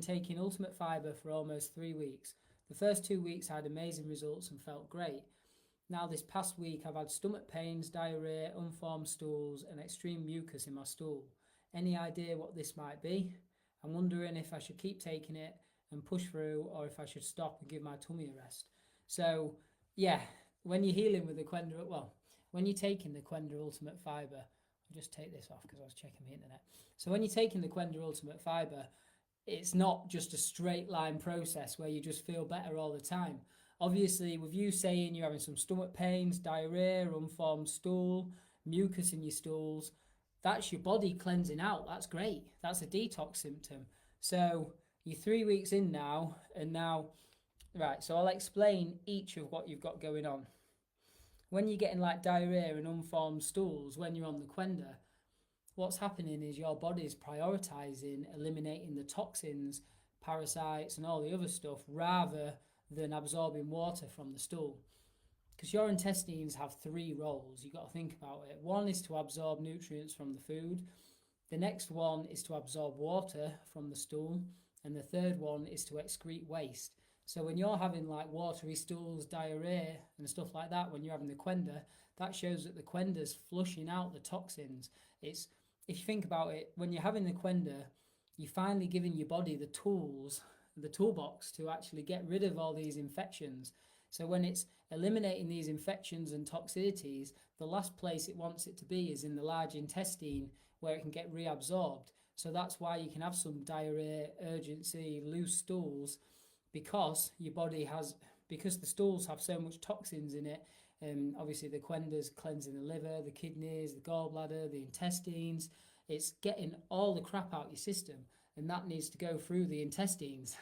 Taking Ultimate Fibre for almost 3 weeks. The first 2 weeks I had amazing results and felt great. Now this past week I've had stomach pains, diarrhea, unformed stools and extreme mucus in my stool. Any idea what this might be? I'm wondering if I should keep taking it and push through, or if I should stop and give my tummy a rest. So yeah, when you're healing with the when you're taking the Qenda Ultimate Fibre, I'll just take this off because I was checking the internet. So when you're taking the Qenda Ultimate Fibre, it's not just a straight line process where you just feel better all the time. Obviously, with you saying you're having some stomach pains, diarrhea, unformed stool, mucus in your stools, that's your body cleansing out. That's great. That's a detox symptom. So you're 3 weeks in now, and now, right, so I'll explain each of what you've got going on. When you're getting like diarrhea and unformed stools, when you're on the Qenda, what's happening is your body's prioritizing eliminating the toxins, parasites, and all the other stuff rather than absorbing water from the stool. Because your intestines have three roles, you've got to think about it. One is to absorb nutrients from the food, the next one is to absorb water from the stool, and the third one is to excrete waste. So when you're having like watery stools, diarrhea, and stuff like that, when you're having the Qenda, that shows that the Qenda's flushing out the toxins. It's, if you think about it, when you're having the Qenda, you're finally giving your body the tools, the toolbox to actually get rid of all these infections. So when it's eliminating these infections and toxicities, the last place it wants it to be is in the large intestine, where it can get reabsorbed. So that's why you can have some diarrhea, urgency, loose stools, because your body has, because the stools have so much toxins in it. Obviously the Qenda's cleansing the liver, the kidneys, the gallbladder, the intestines. It's getting all the crap out your system, and that needs to go through the intestines.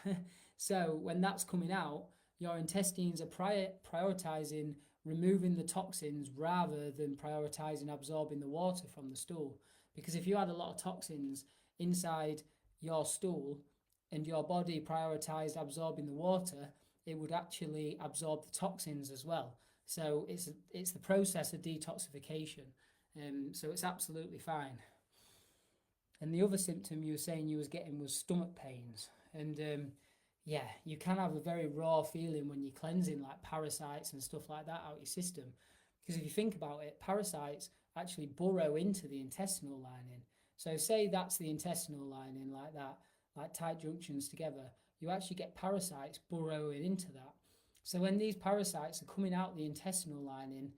So when that's coming out, your intestines are prioritizing removing the toxins rather than prioritizing absorbing the water from the stool. Because if you had a lot of toxins inside your stool and your body prioritized absorbing the water, it would actually absorb the toxins as well. So it's the process of detoxification. So it's absolutely fine. And the other symptom you were saying you was getting was stomach pains. And yeah, you can have a very raw feeling when you're cleansing like parasites and stuff like that out your system. Because if you think about it, parasites actually burrow into the intestinal lining. So say that's the intestinal lining like that, like tight junctions together, you actually get parasites burrowing into that. So when these parasites are coming out the intestinal lining,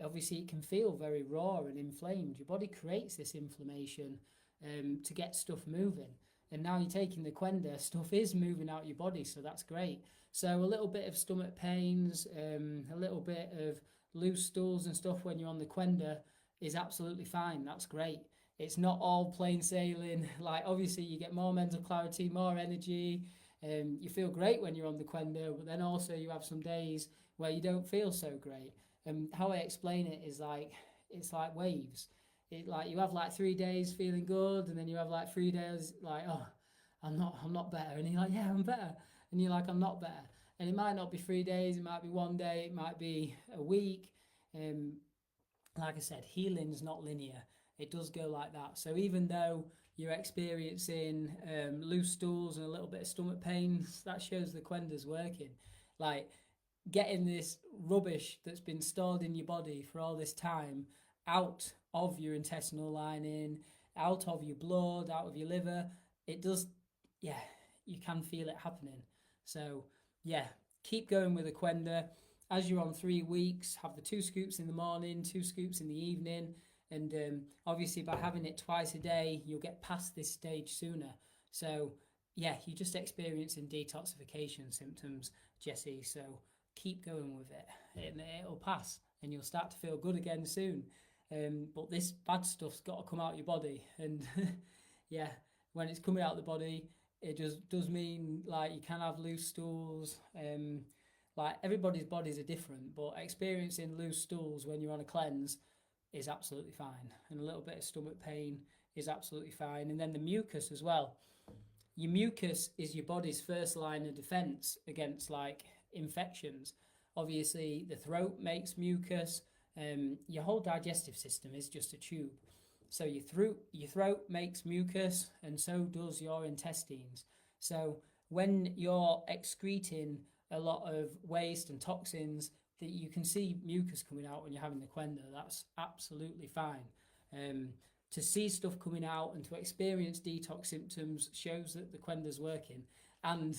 obviously it can feel very raw and inflamed. Your body creates this inflammation to get stuff moving. And now you're taking the Qenda, stuff is moving out your body, so that's great. So a little bit of stomach pains, a little bit of loose stools and stuff when you're on the Qenda is absolutely fine. That's great. It's not all plain sailing. Like obviously you get more mental clarity, more energy. You feel great when you're on the Qenda, but then also you have some days where you don't feel so great. And how I explain it is like, it's like waves. It like you have like 3 days feeling good, and then you have like 3 days like, oh, I'm not better, and you're like, yeah, I'm better, and you're like, I'm not better, and it might not be 3 days, it might be one day, it might be a week. Like I said, healing's not linear. It does go like that. So even though you're experiencing loose stools and a little bit of stomach pain, that shows the Qenda's working. Like getting this rubbish that's been stored in your body for all this time out of your intestinal lining, out of your blood, out of your liver, it does, yeah, you can feel it happening. So yeah, keep going with the Qenda. As you're on 3 weeks, have the 2 scoops in the morning, 2 scoops in the evening, and obviously by having it twice a day, you'll get past this stage sooner. So yeah, you're just experiencing detoxification symptoms, Jesse, so keep going with it, and it'll pass, and you'll start to feel good again soon. But this bad stuff's got to come out your body, and yeah, when it's coming out the body, it just does mean like you can have loose stools. Like everybody's bodies are different, but experiencing loose stools when you're on a cleanse is absolutely fine, and a little bit of stomach pain is absolutely fine. And then the mucus as well. Your mucus is your body's first line of defense against like infections. Obviously, the throat makes mucus. Your whole digestive system is just a tube. So your throat makes mucus, and so does your intestines. So when you're excreting a lot of waste and toxins, that you can see mucus coming out when you're having the Qenda, that's absolutely fine. Um, to see stuff coming out and to experience detox symptoms shows that the Qenda's working. And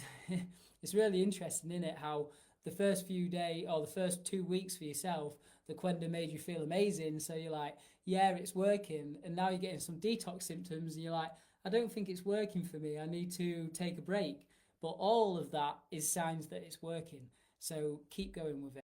it's really interesting, isn't it, how the first few days or the first 2 weeks for yourself, the Qenda made you feel amazing. So you're like, yeah, it's working. And now you're getting some detox symptoms and you're like, I don't think it's working for me. I need to take a break. But all of that is signs that it's working. So keep going with it.